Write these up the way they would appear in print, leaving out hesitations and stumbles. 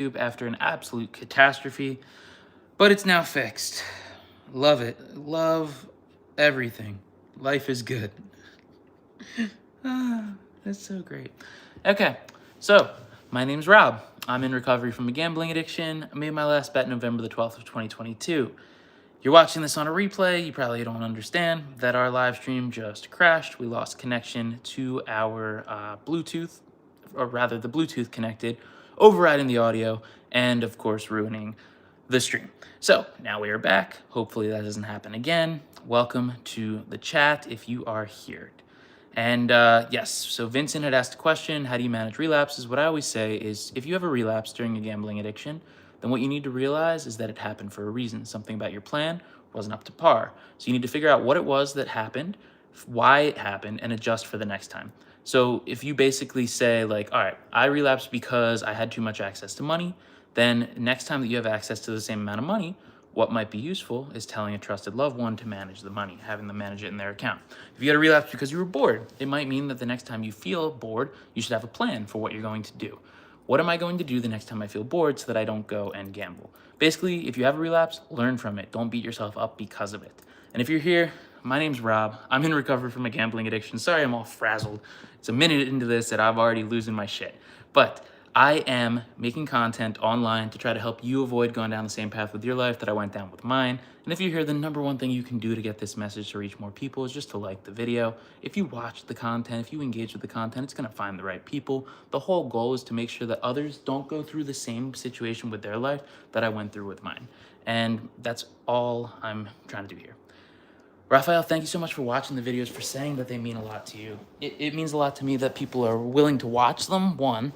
after an absolute catastrophe, but it's now fixed. Love it. Love everything. Life is good. That's so great. Okay, so my name's Rob. I'm in recovery from a gambling addiction. I made my last bet November the 12th of 2022. You're watching this on a replay. You probably don't understand that our live stream just crashed. We lost connection to our Bluetooth, or rather the Bluetooth connected, overriding the audio, and of course ruining the stream. So now we are back. Hopefully that doesn't happen again. Welcome to the chat if you are here. And yes, so Vincent had asked a question, how do you manage relapses? What I always say is if you have a relapse during a gambling addiction, then what you need to realize is that it happened for a reason. Something about your plan wasn't up to par. So you need to figure out what it was that happened, why it happened, and adjust for the next time. So if you basically say like, all right, I relapsed because I had too much access to money, then next time that you have access to the same amount of money, what might be useful is telling a trusted loved one to manage the money, having them manage it in their account. If you had a relapse because you were bored, it might mean that the next time you feel bored, you should have a plan for what you're going to do. What am I going to do the next time I feel bored so that I don't go and gamble? Basically, if you have a relapse, learn from it. Don't beat yourself up because of it. And if you're here, my name's Rob. I'm in recovery from a gambling addiction. Sorry, I'm all frazzled. It's a minute into this that I'm already losing my shit. But I am making content online to try to help you avoid going down the same path with your life that I went down with mine. And if you're here, the number one thing you can do to get this message to reach more people is just to like the video. If you watch the content, if you engage with the content, it's gonna find the right people. The whole goal is to make sure that others don't go through the same situation with their life that I went through with mine. And that's all I'm trying to do here. Raphael, thank you so much for watching the videos, for saying that they mean a lot to you. It means a lot to me that people are willing to watch them, one,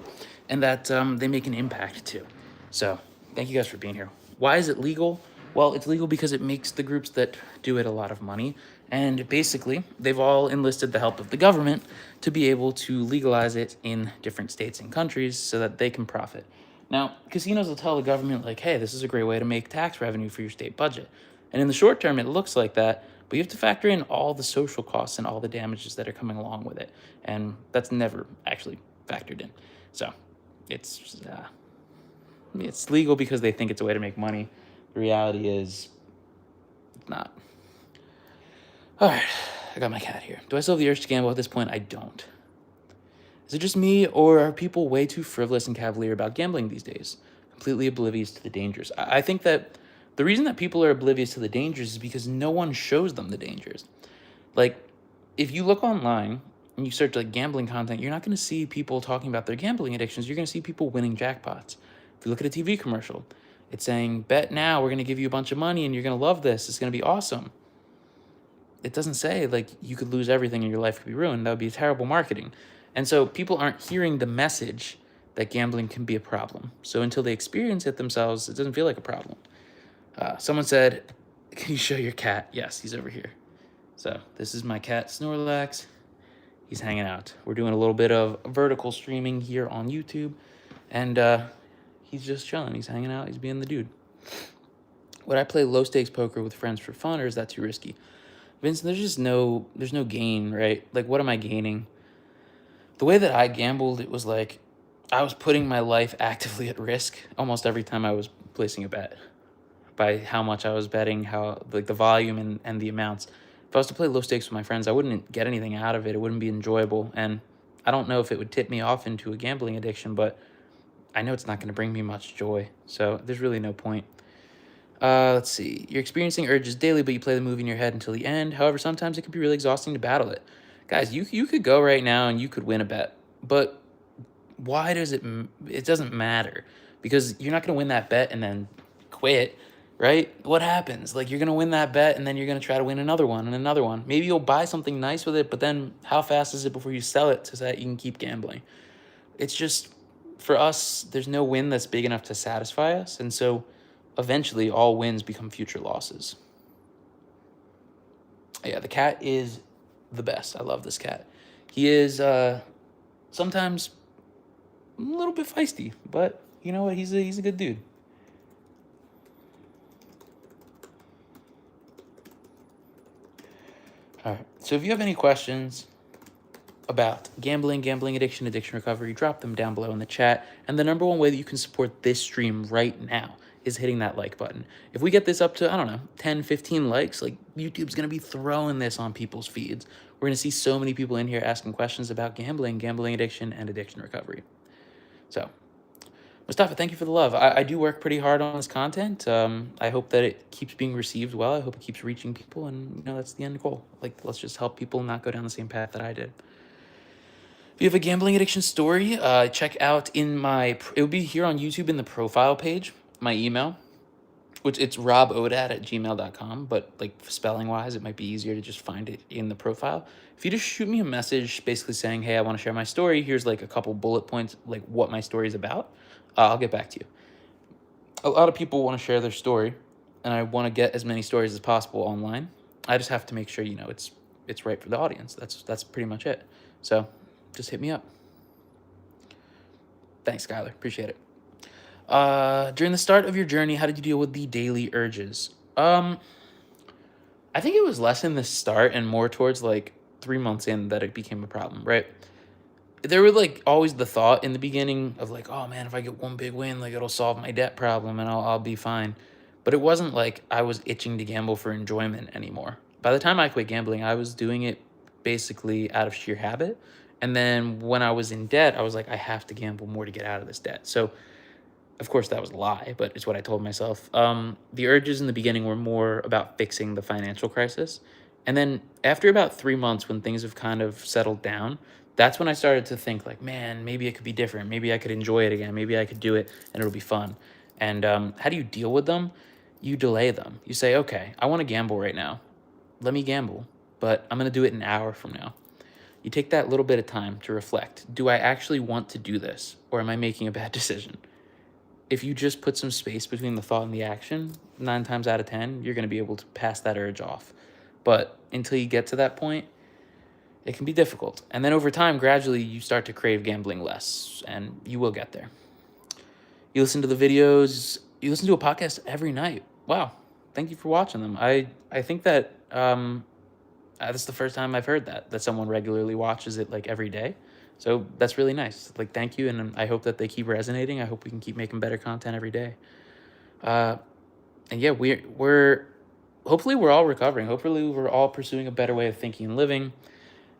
and that they make an impact too. So thank you guys for being here. Why is it legal? Well, it's legal because it makes the groups that do it a lot of money. And basically, they've all enlisted the help of the government to be able to legalize it in different states and countries so that they can profit. Now, casinos will tell the government, like, hey, this is a great way to make tax revenue for your state budget. And in the short term, it looks like that, but you have to factor in all the social costs and all the damages that are coming along with it. And that's never actually factored in. So it's legal because they think it's a way to make money. The reality is not. All right, I got my cat here. Do I still have the urge to gamble at this point? I don't. Is it just me, or are people way too frivolous and cavalier about gambling these days? Completely oblivious to the dangers. I think that the reason that people are oblivious to the dangers is because no one shows them the dangers. Like, if you look online and you search like gambling content, you're not going to see people talking about their gambling addictions. You're going to see people winning jackpots. If you look at a TV commercial, it's saying, bet now, we're going to give you a bunch of money and you're going to love this. It's going to be awesome. It doesn't say like you could lose everything and your life could be ruined. That would be terrible marketing. And so people aren't hearing the message that gambling can be a problem. So until they experience it themselves, it doesn't feel like a problem. Someone said, can you show your cat? Yes, he's over here. So this is my cat, Snorlax. He's hanging out. We're doing a little bit of vertical streaming here on YouTube. And he's just chilling. He's hanging out. He's being the dude. Would I play low stakes poker with friends for fun, or is that too risky? Vincent, there's no gain, right? Like, what am I gaining? The way that I gambled, it was like I was putting my life actively at risk almost every time I was placing a bet, by how much I was betting, how like the volume and the amounts. If I was to play low stakes with my friends, I wouldn't get anything out of it. It wouldn't be enjoyable. And I don't know if it would tip me off into a gambling addiction, but I know it's not going to bring me much joy. So there's really no point. Let's see. You're experiencing urges daily, but you play the movie in your head until the end. However, sometimes it can be really exhausting to battle it. Guys, you could go right now and you could win a bet, but why does it doesn't matter, because you're not going to win that bet and then quit, right? What happens? Like, you're going to win that bet and then you're going to try to win another one and another one. Maybe you'll buy something nice with it, but then how fast is it before you sell it so that you can keep gambling? It's just, for us, there's no win that's big enough to satisfy us. And so eventually all wins become future losses. Yeah, the cat is the best. I love this cat. He is sometimes a little bit feisty, but you know what? He's a good dude. All right. So if you have any questions, about gambling, gambling addiction, addiction recovery, drop them down below in the chat. And the number one way that you can support this stream right now is hitting that like button. If we get this up to, I don't know, 10, 15 likes, like YouTube's going to be throwing this on people's feeds. We're going to see so many people in here asking questions about gambling, gambling addiction, and addiction recovery. So, Mustafa, thank you for the love. I do work pretty hard on this content. I hope that it keeps being received well. I hope it keeps reaching people, and that's the end goal. Like, let's just help people not go down the same path that I did. If you have a gambling addiction story, check out it would be here on YouTube in the profile page, my email, which it's robodad@gmail.com, but like spelling wise, it might be easier to just find it in the profile. If you just shoot me a message basically saying, hey, I want to share my story, here's like a couple bullet points, like what my story is about, I'll get back to you. A lot of people want to share their story, and I want to get as many stories as possible online. I just have to make sure, it's right for the audience. That's pretty much it. So just hit me up. Thanks, Skylar. Appreciate it. During the start of your journey, how did you deal with the daily urges? I think it was less in the start and more towards like 3 months in that it became a problem, right? There were like always the thought in the beginning of like, oh man, if I get one big win, like it'll solve my debt problem and I'll be fine. But it wasn't like I was itching to gamble for enjoyment anymore. By the time I quit gambling, I was doing it basically out of sheer habit. And then when I was in debt, I was like, I have to gamble more to get out of this debt. So of course that was a lie, but it's what I told myself. The urges in the beginning were more about fixing the financial crisis. And then after about 3 months, when things have kind of settled down, that's when I started to think like, man, maybe it could be different. Maybe I could enjoy it again. Maybe I could do it and it'll be fun. And how do you deal with them? You delay them. You say, okay, I want to gamble right now. Let me gamble, but I'm going to do it an hour from now. You take that little bit of time to reflect. Do I actually want to do this, or am I making a bad decision? If you just put some space between the thought and the action, 9 times out of 10, you're going to be able to pass that urge off. But until you get to that point, it can be difficult. And then over time, gradually, you start to crave gambling less, and you will get there. You listen to the videos, you listen to a podcast every night. Wow. Thank you for watching them. I think that that's the first time I've heard that someone regularly watches it like every day. So that's really nice. Like, thank you. And I hope that they keep resonating. I hope we can keep making better content every day. And yeah, hopefully we're all recovering. Hopefully we're all pursuing a better way of thinking and living.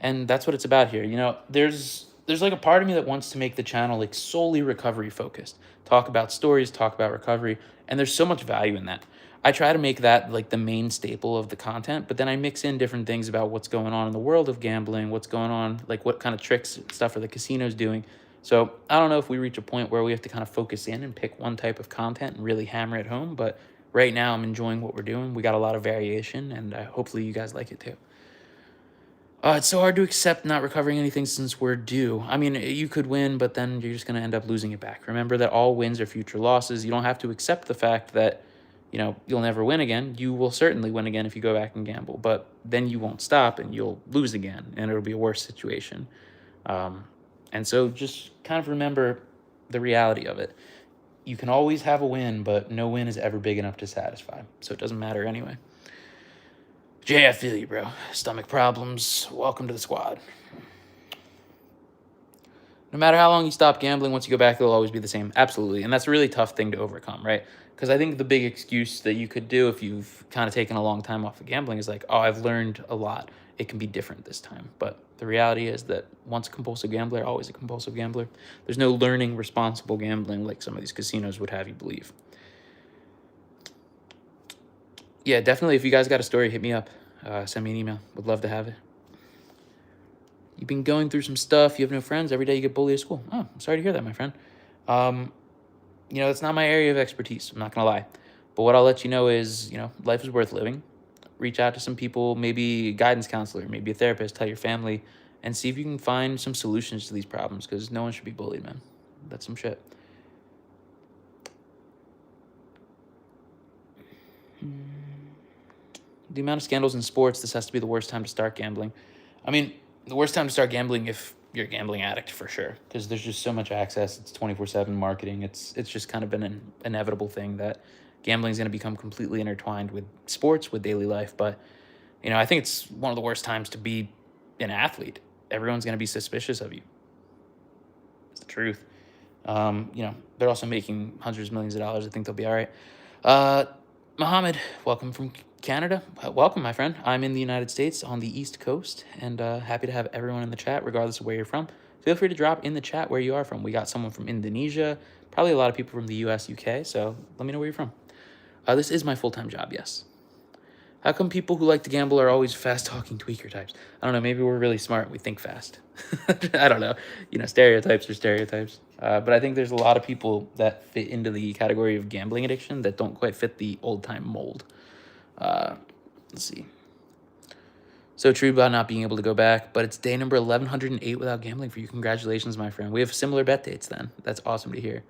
And that's what it's about here. There's like a part of me that wants to make the channel like solely recovery focused. Talk about stories, talk about recovery. And there's so much value in that. I try to make that like the main staple of the content, but then I mix in different things about what's going on in the world of gambling, what's going on, like what kind of tricks stuff are the casinos doing. So I don't know if we reach a point where we have to kind of focus in and pick one type of content and really hammer it home, but right now I'm enjoying what we're doing. We got a lot of variation, and hopefully you guys like it too. It's so hard to accept not recovering anything since we're due. I mean, you could win, but then you're just going to end up losing it back. Remember that all wins are future losses. You don't have to accept the fact that you'll never win again. You will certainly win again if you go back and gamble, but then you won't stop and you'll lose again, and it'll be a worse situation. And so just kind of remember the reality of it. You can always have a win, but no win is ever big enough to satisfy. So it doesn't matter anyway. Jay, I feel you, bro. Stomach problems. Welcome to the squad. No matter how long you stop gambling, once you go back, it'll always be the same. Absolutely. And that's a really tough thing to overcome, right? Because I think the big excuse that you could do if you've kind of taken a long time off of gambling is like, oh, I've learned a lot. It can be different this time. But the reality is that once a compulsive gambler, always a compulsive gambler. There's no learning responsible gambling like some of these casinos would have you believe. Yeah, definitely. If you guys got a story, hit me up. Send me an email. Would love to have it. You've been going through some stuff. You have no friends. Every day you get bullied at school. Oh, I'm sorry to hear that, my friend. It's not my area of expertise. I'm not going to lie. But what I'll let you know is, life is worth living. Reach out to some people, maybe a guidance counselor, maybe a therapist, tell your family, and see if you can find some solutions to these problems, because no one should be bullied, man. That's some shit. The amount of scandals in sports, this has to be the worst time to start gambling. I mean, the worst time to start gambling if you're a gambling addict, for sure, because there's just so much access. It's 24/7 marketing. It's just kind of been an inevitable thing that gambling is going to become completely intertwined with sports, with daily life. But, I think it's one of the worst times to be an athlete everyone's going to be suspicious of you. It's the truth. They're also making hundreds of millions of dollars. I think they'll be all right. Mohammed, welcome from Canada. Welcome, my friend. I'm in the United States on the East Coast, and happy to have everyone in the chat, regardless of where you're from. Feel free to drop in the chat where you are from. We got someone from Indonesia, probably a lot of people from the US, UK, so let me know where you're from. This is my full-time job, yes. How come people who like to gamble are always fast-talking tweaker types? I don't know, maybe we're really smart. We think fast. I don't know. Stereotypes are stereotypes. But I think there's a lot of people that fit into the category of gambling addiction that don't quite fit the old-time mold. Let's see. So true about not being able to go back, but it's day number 1108 without gambling for you. Congratulations, my friend. We have similar bet dates then. That's awesome to hear.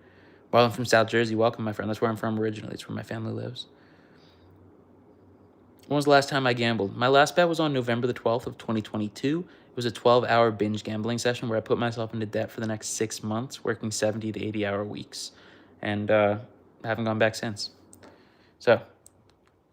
While I'm from South Jersey, welcome, my friend. That's where I'm from originally. It's where my family lives. When was the last time I gambled? My last bet was on November the 12th of 2022. It was a 12-hour binge gambling session where I put myself into debt for the next 6 months, working 70 to 80-hour weeks, and haven't gone back since. So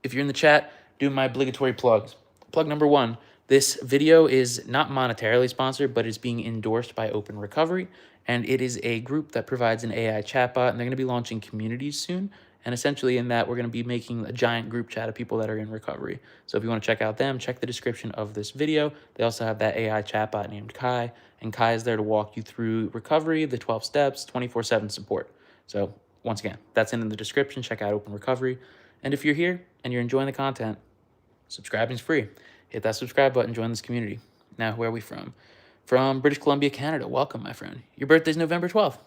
if you're in the chat, do my obligatory plugs. Plug number 1, this video is not monetarily sponsored, but it's being endorsed by Open Recovery, and it is a group that provides an AI chatbot, and they're going to be launching communities soon. And essentially in that, we're going to be making a giant group chat of people that are in recovery. So if you want to check out them, check the description of this video. They also have that AI chatbot named Kai, and Kai is there to walk you through recovery, the 12 steps, 24/7 support. So once again, that's in the description. Check out Open Recovery. And if you're here and you're enjoying the content, subscribing is free. Hit that subscribe button, join this community. Now, where are we from? From British Columbia, Canada. Welcome, my friend. Your birthday's November 12th.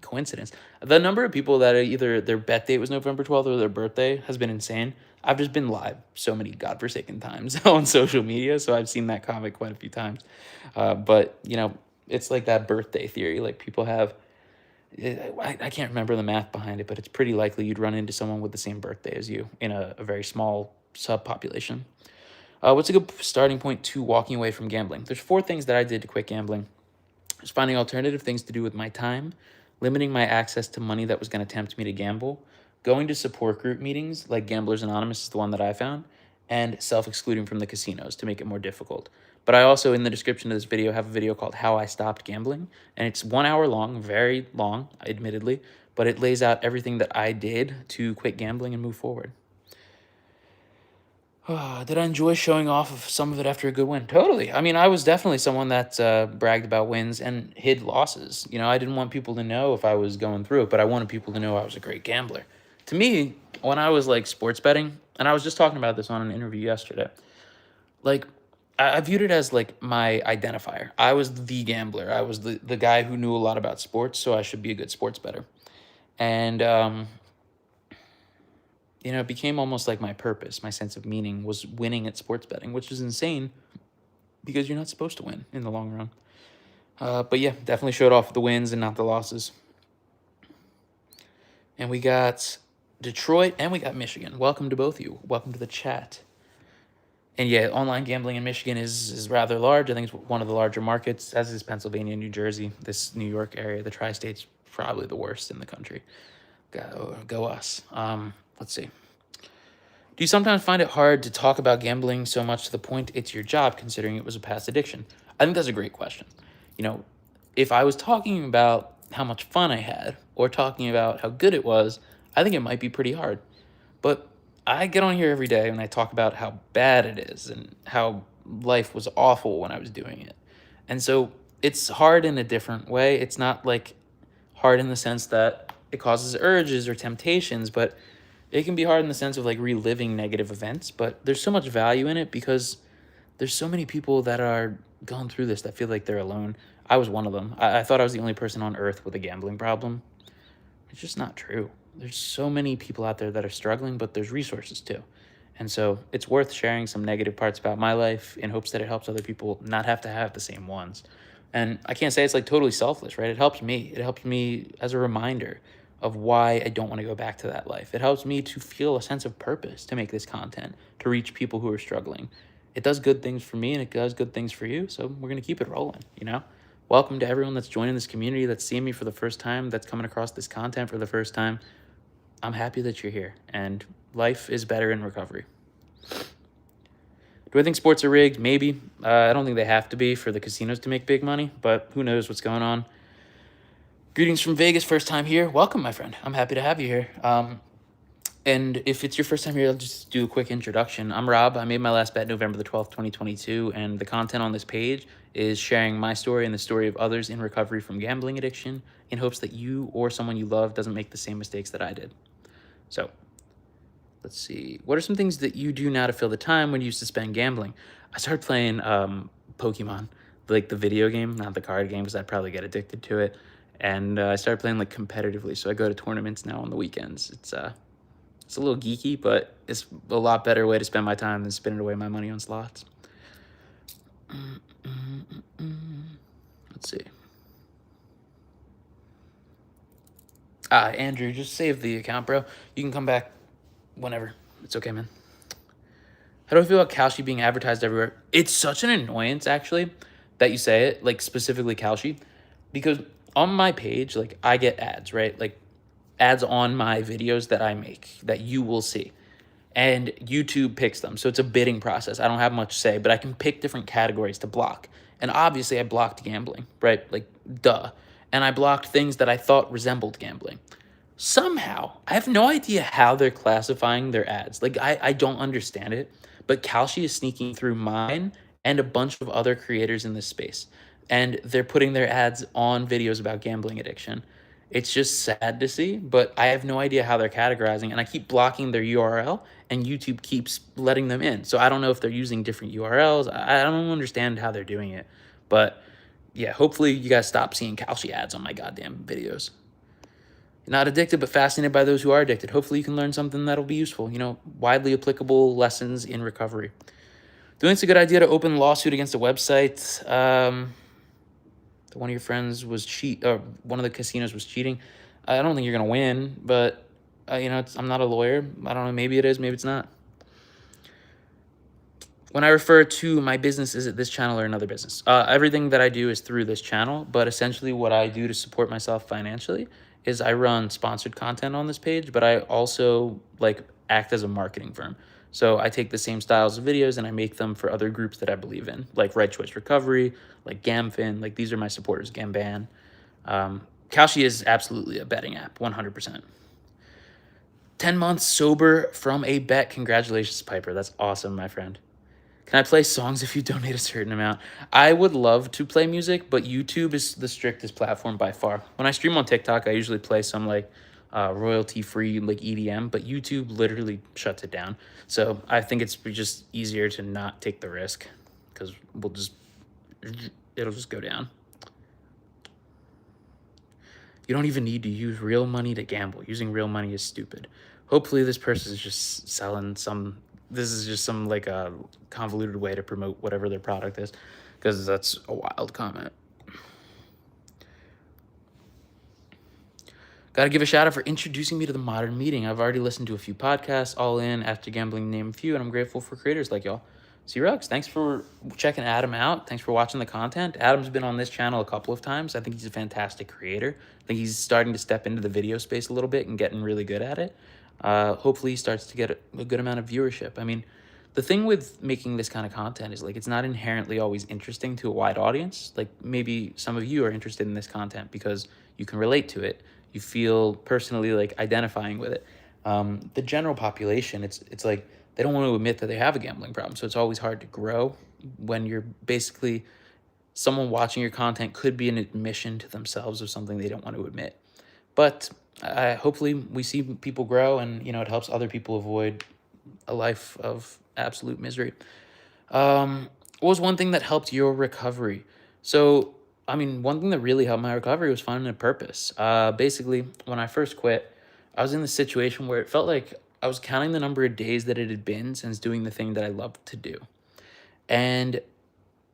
Coincidence. The number of people that are either their bet date was November 12th or their birthday has been insane. I've just been live so many godforsaken times on social media, so I've seen that comic quite a few times. But, it's like that birthday theory. Like people have, I can't remember the math behind it, but it's pretty likely you'd run into someone with the same birthday as you in a very small subpopulation. What's a good starting point to walking away from gambling? There's 4 things that I did to quit gambling. Just finding alternative things to do with my time, limiting my access to money that was going to tempt me to gamble, going to support group meetings like Gamblers Anonymous is the one that I found, and self-excluding from the casinos to make it more difficult. But I also, in the description of this video, have a video called How I Stopped Gambling, and it's 1 hour long, very long, admittedly, but it lays out everything that I did to quit gambling and move forward. Did I enjoy showing off of some of it after a good win? Totally. I mean, I was definitely someone that bragged about wins and hid losses. I didn't want people to know if I was going through it, but I wanted people to know I was a great gambler. To me, when I was like sports betting, and I was just talking about this on an interview yesterday, like I viewed it as like my identifier. I was the gambler. I was the guy who knew a lot about sports, so I should be a good sports bettor. And it became almost like my purpose, my sense of meaning was winning at sports betting, which is insane because you're not supposed to win in the long run. But yeah, definitely showed off the wins and not the losses. And we got Detroit and we got Michigan. Welcome to both of you. Welcome to the chat. And yeah, online gambling in Michigan is rather large. I think it's one of the larger markets, as is Pennsylvania, New Jersey, this New York area. The tri-state's probably the worst in the country. Go us. Let's see. Do you sometimes find it hard to talk about gambling so much to the point it's your job, considering it was a past addiction? I think that's a great question. If I was talking about how much fun I had or talking about how good it was, I think it might be pretty hard. But I get on here every day and I talk about how bad it is and how life was awful when I was doing it. And so it's hard in a different way. It's not like hard in the sense that it causes urges or temptations, but it can be hard in the sense of like reliving negative events. But there's so much value in it because there's so many people that are going through this that feel like they're alone. I was one of them. I thought I was the only person on earth with a gambling problem. It's just not true. There's so many people out there that are struggling, but there's resources too. And so it's worth sharing some negative parts about my life in hopes that it helps other people not have to have the same ones. And I can't say it's like totally selfless, right? It helps me. It helps me as a reminder of why I don't want to go back to that life. It helps me to feel a sense of purpose to make this content, to reach people who are struggling. It does good things for me and it does good things for you. So we're going to keep it rolling, Welcome to everyone that's joining this community, that's seeing me for the first time, that's coming across this content for the first time. I'm happy that you're here, and life is better in recovery. Do I think sports are rigged? Maybe. I don't think they have to be for the casinos to make big money, but who knows what's going on. Greetings from Vegas, first time here. Welcome, my friend. I'm happy to have you here. And if it's your first time here, I'll just do a quick introduction. I'm Rob. I made my last bet November the 12th, 2022, and the content on this page is sharing my story and the story of others in recovery from gambling addiction in hopes that you or someone you love doesn't make the same mistakes that I did. So, let's see. What are some things that you do now to fill the time when you used to spend gambling? I started playing Pokemon, like the video game, not the card game, because I'd probably get addicted to it. And I started playing like competitively, so I go to tournaments now on the weekends. It's a little geeky, but it's a lot better way to spend my time than spending away my money on slots. Let's see. Andrew, just save the account, bro. You can come back whenever. It's okay, man. How do I feel about Kalshi being advertised everywhere? It's such an annoyance, actually, that you say it, like specifically Kalshi, because on my page, like I get ads, right? Like ads on my videos that I make that you will see. And YouTube picks them. So it's a bidding process. I don't have much say, but I can pick different categories to block. And obviously I blocked gambling, right? Like, duh. And I blocked things that I thought resembled gambling. Somehow, I have no idea how they're classifying their ads. Like, I don't understand it. But Kalshi is sneaking through mine and a bunch of other creators in this space. And they're putting their ads on videos about gambling addiction. It's just sad to see, but I have no idea how they're categorizing, and I keep blocking their URL, and YouTube keeps letting them in. So I don't know if they're using different URLs. I don't understand how they're doing it. But yeah, hopefully you guys stop seeing Kalshi ads on my goddamn videos. Not addicted, but fascinated by those who are addicted. Hopefully you can learn something that'll be useful, widely applicable lessons in recovery. Do you think it's a good idea to open a lawsuit against a website? One of your friends was one of the casinos was cheating. I don't think you're gonna win, but I'm not a lawyer. I don't know. Maybe it is. Maybe it's not. When I refer to my business, is it this channel or another business? Everything that I do is through this channel, but essentially what I do to support myself financially is I run sponsored content on this page, but I also act as a marketing firm. So I take the same styles of videos and I make them for other groups that I believe in, like Right Choice Recovery, like GamFin. Like these are my supporters, Gamban. Kalshi is absolutely a betting app, 100%. 10 months sober from a bet. Congratulations, Piper. That's awesome, my friend. Can I play songs if you donate a certain amount? I would love to play music, but YouTube is the strictest platform by far. When I stream on TikTok, I usually play some royalty-free EDM, but YouTube literally shuts it down. So I think it's just easier to not take the risk because it'll just go down. You don't even need to use real money to gamble. Using real money is stupid. Hopefully this person is just selling this is just some a convoluted way to promote whatever their product is, because that's a wild comment. Gotta give a shout out for introducing me to the Modern Meeting. I've already listened to a few podcasts, All In, After Gambling, name a few, and I'm grateful for creators like y'all. C-Rugs, thanks for checking Adam out. Thanks for watching the content. Adam's been on this channel a couple of times. I think he's a fantastic creator. I think he's starting to step into the video space a little bit and getting really good at it. Hopefully he starts to get a good amount of viewership. I mean, the thing with making this kind of content is it's not inherently always interesting to a wide audience. Maybe some of you are interested in this content because you can relate to it. You feel personally identifying with it. The general population, it's they don't want to admit that they have a gambling problem. So it's always hard to grow when you're basically someone watching your content could be an admission to themselves of something they don't want to admit. But hopefully we see people grow and, it helps other people avoid a life of absolute misery. What was one thing that helped your recovery? So, one thing that really helped my recovery was finding a purpose. Basically, when I first quit, I was in the situation where it felt like I was counting the number of days that it had been since doing the thing that I loved to do. And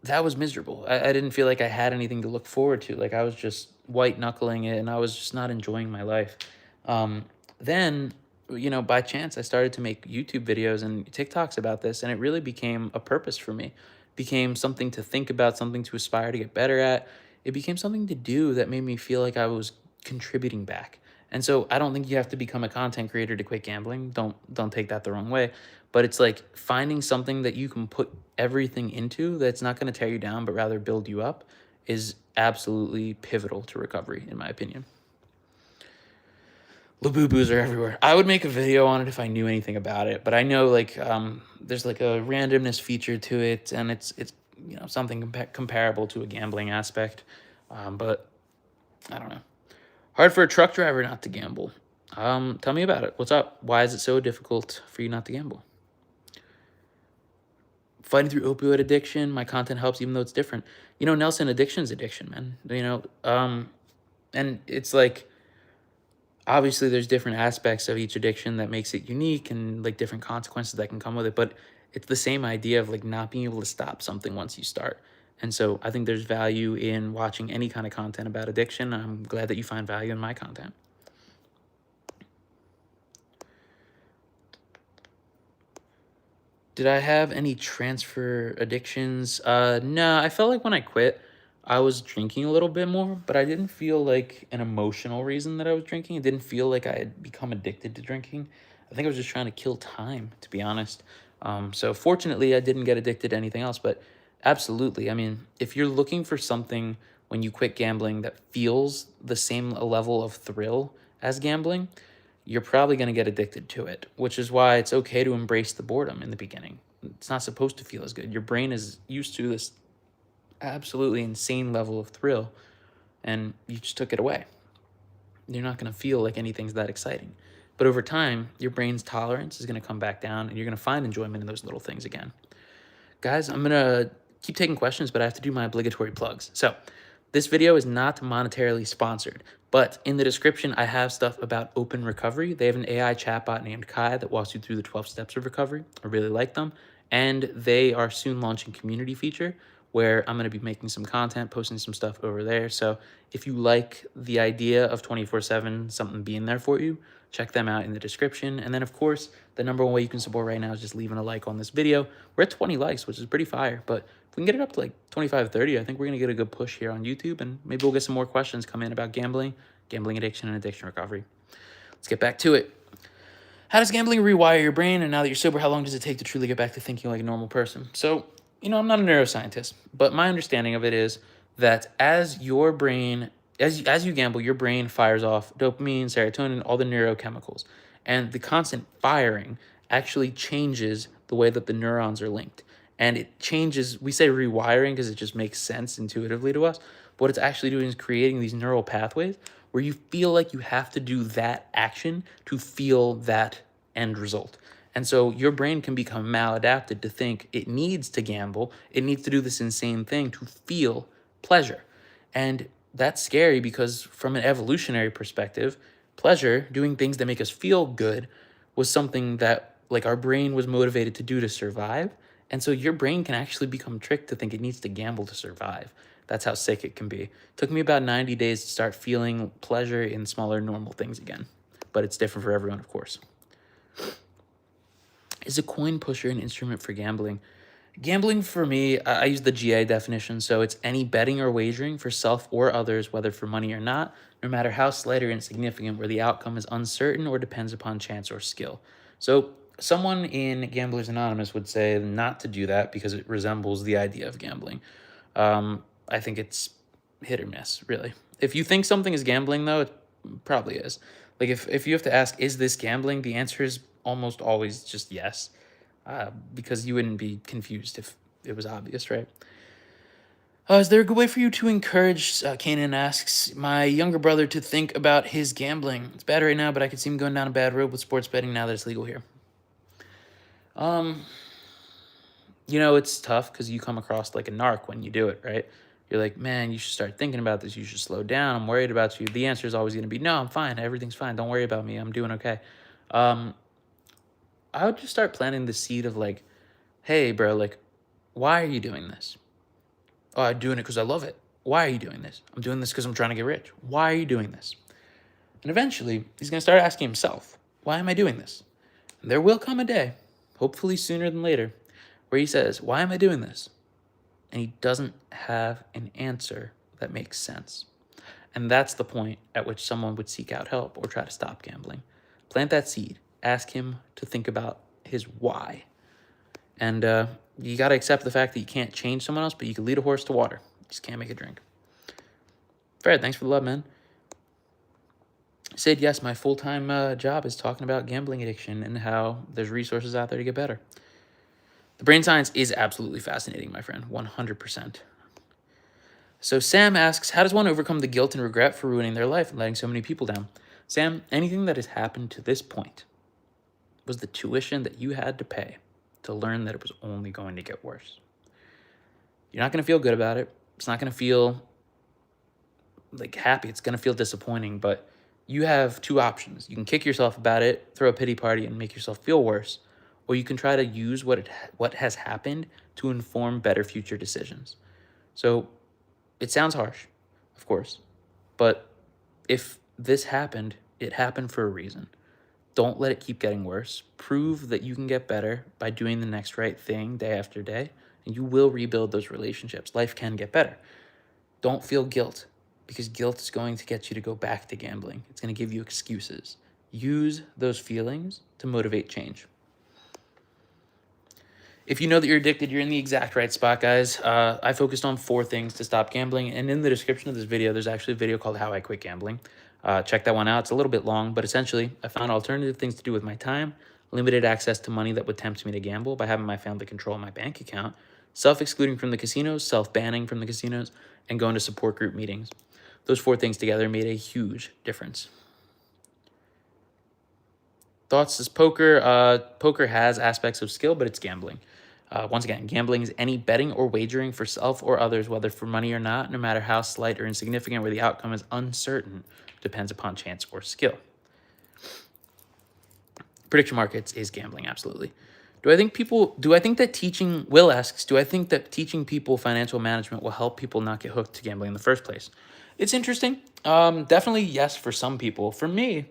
that was miserable. I didn't feel like I had anything to look forward to. I was just white knuckling it and I was just not enjoying my life. Then, by chance, I started to make YouTube videos and TikToks about this, and it really became a purpose for me. It became something to think about, something to aspire to get better at. It became something to do that made me feel like I was contributing back. And so I don't think you have to become a content creator to quit gambling. Don't take that the wrong way. But it's like finding something that you can put everything into that's not going to tear you down, but rather build you up is absolutely pivotal to recovery, in my opinion. Labubu's are everywhere. I would make a video on it if I knew anything about it, but I know like there's like a randomness feature to it, and it's something comparable to a gambling aspect, but I don't know. Hard for a truck driver not to gamble. Tell me about it. What's up? Why is it so difficult for you not to gamble? Fighting through opioid addiction. My content helps even though it's different. Nelson, addiction's addiction, man. And it's like, obviously there's different aspects of each addiction that makes it unique and like different consequences that can come with it, but it's the same idea of like not being able to stop something once you start. And so I think there's value in watching any kind of content about addiction. I'm glad that you find value in my content. Did I have any transfer addictions? No, I felt like when I quit, I was drinking a little bit more, but I didn't feel like an emotional reason that I was drinking. It didn't feel like I had become addicted to drinking. I think I was just trying to kill time, to be honest. So fortunately, I didn't get addicted to anything else, but absolutely. I mean, if you're looking for something when you quit gambling that feels the same level of thrill as gambling, you're probably going to get addicted to it, which is why it's okay to embrace the boredom in the beginning. It's not supposed to feel as good. Your brain is used to this absolutely insane level of thrill, and you just took it away. You're not going to feel like anything's that exciting. But over time, your brain's tolerance is going to come back down, and you're going to find enjoyment in those little things again. Guys, I'm going to keep taking questions, but I have to do my obligatory plugs. So this video is not monetarily sponsored, but in the description, I have stuff about Open Recovery. They have an AI chatbot named Kai that walks you through the 12 steps of recovery. I really like them. And they are soon launching community feature where I'm going to be making some content, posting some stuff over there. So if you like the idea of 24/7, something being there for you, check them out in the description. And then of course, the number one way you can support right now is just leaving a like on this video. We're at 20 likes, which is pretty fire, but if we can get it up to like 25, 30, I think we're going to get a good push here on YouTube, and maybe we'll get some more questions come in about gambling addiction, and addiction recovery. Let's get back to it. How does gambling rewire your brain? And now that you're sober, how long does it take to truly get back to thinking like a normal person? So, I'm not a neuroscientist, but my understanding of it is that as your brain, as you gamble, your brain fires off dopamine, serotonin, all the neurochemicals. And the constant firing actually changes the way that the neurons are linked. And it changes, we say rewiring because it just makes sense intuitively to us. But what it's actually doing is creating these neural pathways where you feel like you have to do that action to feel that end result. And so your brain can become maladapted to think it needs to gamble. It needs to do this insane thing to feel pleasure. And that's scary because from an evolutionary perspective, pleasure, doing things that make us feel good, was something that like our brain was motivated to do to survive. And so your brain can actually become tricked to think it needs to gamble to survive. That's how sick it can be. It took me about 90 days to start feeling pleasure in smaller, normal things again. But it's different for everyone, of course. Is a coin pusher an instrument for gambling? Gambling for me, I use the GA definition, so it's any betting or wagering for self or others, whether for money or not, no matter how slight or insignificant, where the outcome is uncertain or depends upon chance or skill. So someone in Gamblers Anonymous would say not to do that because it resembles the idea of gambling. I think it's hit or miss, really. If you think something is gambling, though, it probably is. Like, if you have to ask, is this gambling? The answer is almost always just yes, because you wouldn't be confused if it was obvious, right? Is there a good way for you to encourage, Kanan asks, my younger brother to think about his gambling? It's bad right now, but I could see him going down a bad road with sports betting now that it's legal here. It's tough because you come across like a narc when you do it, right? You're like, man, you should start thinking about this. You should slow down. I'm worried about you. The answer is always going to be, no, I'm fine. Everything's fine. Don't worry about me. I'm doing okay. I would just start planting the seed of like, hey, bro, like, why are you doing this? Oh, I'm doing it because I love it. Why are you doing this? I'm doing this because I'm trying to get rich. Why are you doing this? And eventually, he's going to start asking himself, why am I doing this? And there will come a day, hopefully sooner than later, where he says, why am I doing this? And he doesn't have an answer that makes sense. And that's the point at which someone would seek out help or try to stop gambling. Plant that seed. Ask him to think about his why. And you got to accept the fact that you can't change someone else, but you can lead a horse to water. You just can't make it drink. Fred, thanks for the love, man. Sid, yes, my full-time job is talking about gambling addiction and how there's resources out there to get better. The brain science is absolutely fascinating, my friend, 100%. So Sam asks, how does one overcome the guilt and regret for ruining their life and letting so many people down? Sam, anything that has happened to this point was the tuition that you had to pay to learn that it was only going to get worse. You're not going to feel good about it. It's not going to feel like happy. It's going to feel disappointing, but you have two options. You can kick yourself about it, throw a pity party, and make yourself feel worse, or you can try to use what has happened to inform better future decisions. So it sounds harsh, of course, but if this happened, it happened for a reason. Don't let it keep getting worse. Prove that you can get better by doing the next right thing day after day, and you will rebuild those relationships. Life can get better. Don't feel guilt, because guilt is going to get you to go back to gambling. It's going to give you excuses. Use those feelings to motivate change. If you know that you're addicted, you're in the exact right spot, guys. I focused on 4 things to stop gambling, and in the description of this video, there's actually a video called How I Quit Gambling. Check that one out. It's a little bit long, but essentially, I found alternative things to do with my time, limited access to money that would tempt me to gamble by having my family control my bank account, self-excluding from the casinos, self-banning from the casinos, and going to support group meetings. Those 4 things together made a huge difference. Thoughts is poker. Poker has aspects of skill, but it's gambling. Once again, gambling is any betting or wagering for self or others, whether for money or not, no matter how slight or insignificant, where the outcome is uncertain, depends upon chance or skill. Prediction markets is gambling, absolutely. Do I think that teaching, Will asks, do I think that teaching people financial management will help people not get hooked to gambling in the first place? It's interesting. Definitely yes for some people. For me,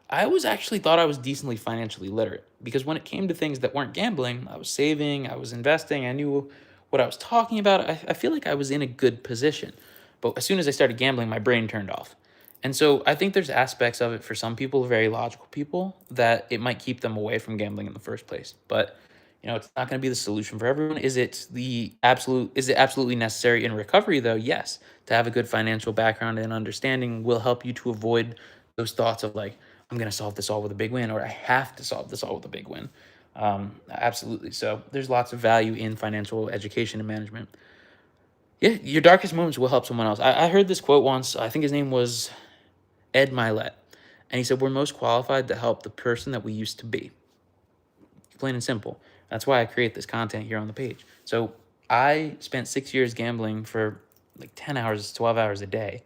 I actually thought I was decently financially literate, because when it came to things that weren't gambling, I was saving, I was investing, I knew what I was talking about. I feel like I was in a good position. But as soon as I started gambling, my brain turned off. And so I think there's aspects of it for some people, very logical people, that it might keep them away from gambling in the first place. But it's not going to be the solution for everyone. Is it absolutely necessary in recovery, though? Yes. To have a good financial background and understanding will help you to avoid those thoughts of like, I'm going to solve this all with a big win, or I have to solve this all with a big win. Absolutely. So there's lots of value in financial education and management. Yeah, your darkest moments will help someone else. I heard this quote once. I think his name was Ed Milet. And he said, we're most qualified to help the person that we used to be. Plain and simple. That's why I create this content here on the page. So I spent 6 years gambling for like 10 hours, 12 hours a day.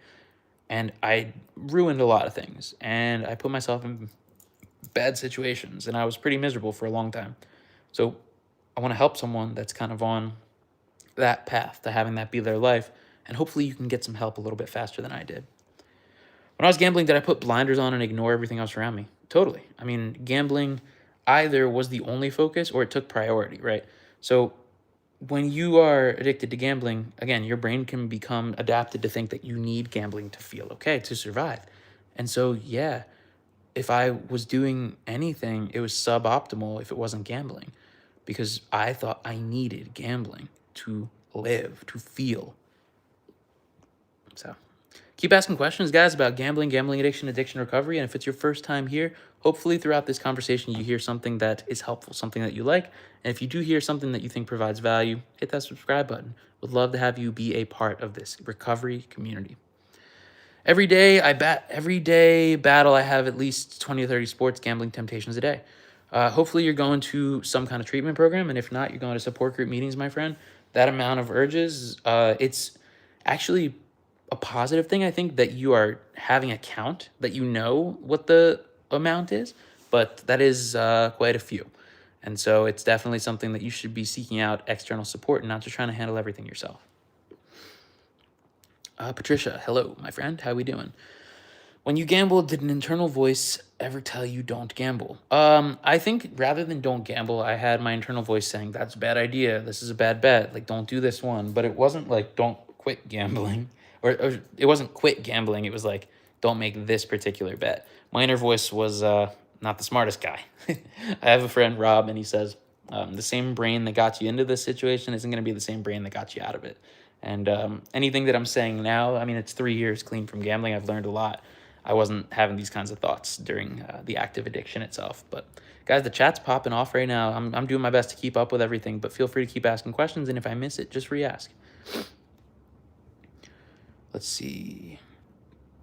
And I ruined a lot of things. And I put myself in bad situations. And I was pretty miserable for a long time. So I want to help someone that's kind of on that path to having that be their life. And hopefully you can get some help a little bit faster than I did. When I was gambling, did I put blinders on and ignore everything else around me? Totally. I mean, gambling either was the only focus or it took priority, right? So when you are addicted to gambling, again, your brain can become adapted to think that you need gambling to feel okay, to survive. And so, yeah, if I was doing anything, it was suboptimal if it wasn't gambling, because I thought I needed gambling to live, to feel. So keep asking questions, guys, about gambling, gambling addiction, addiction recovery. And if it's your first time here, hopefully throughout this conversation, you hear something that is helpful, something that you like. And if you do hear something that you think provides value, hit that subscribe button. Would love to have you be a part of this recovery community. Every day battle, I have at least 20 or 30 sports gambling temptations a day. Hopefully you're going to some kind of treatment program. And if not, you're going to support group meetings, my friend. That amount of urges, it's actually a positive thing, I think, that you are having a count, that you know what the amount is, but that is quite a few. And so it's definitely something that you should be seeking out external support and not just trying to handle everything yourself. Patricia, hello, my friend. How we doing? When you gamble, did an internal voice ever tell you don't gamble? I think rather than don't gamble, I had my internal voice saying, that's a bad idea. This is a bad bet. Like, don't do this one. But it wasn't like, don't quit gambling. or it wasn't quit gambling. It was like, don't make this particular bet. My inner voice was not the smartest guy. I have a friend, Rob, and he says, the same brain that got you into this situation isn't going to be the same brain that got you out of it. And anything that I'm saying now, I mean, it's 3 years clean from gambling. I've learned a lot. I wasn't having these kinds of thoughts during the active addiction itself. But guys, the chat's popping off right now. I'm doing my best to keep up with everything, but feel free to keep asking questions. And if I miss it, just re-ask. Let's see.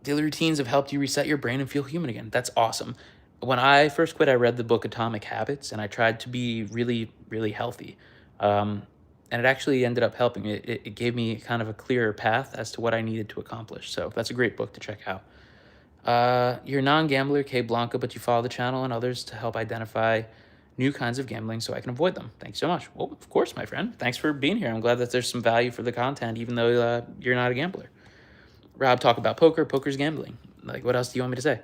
Daily routines have helped you reset your brain and feel human again. That's awesome. When I first quit, I read the book Atomic Habits, and I tried to be really, really healthy. And it actually ended up helping me. It gave me kind of a clearer path as to what I needed to accomplish. So that's a great book to check out. You're a non-gambler, Kay Blanca, but you follow the channel and others to help identify new kinds of gambling so I can avoid them. Thanks so much. Well, of course, my friend. Thanks for being here. I'm glad that there's some value for the content, even though you're not a gambler. Rob, talk about poker. Poker's gambling. Like, what else do you want me to say?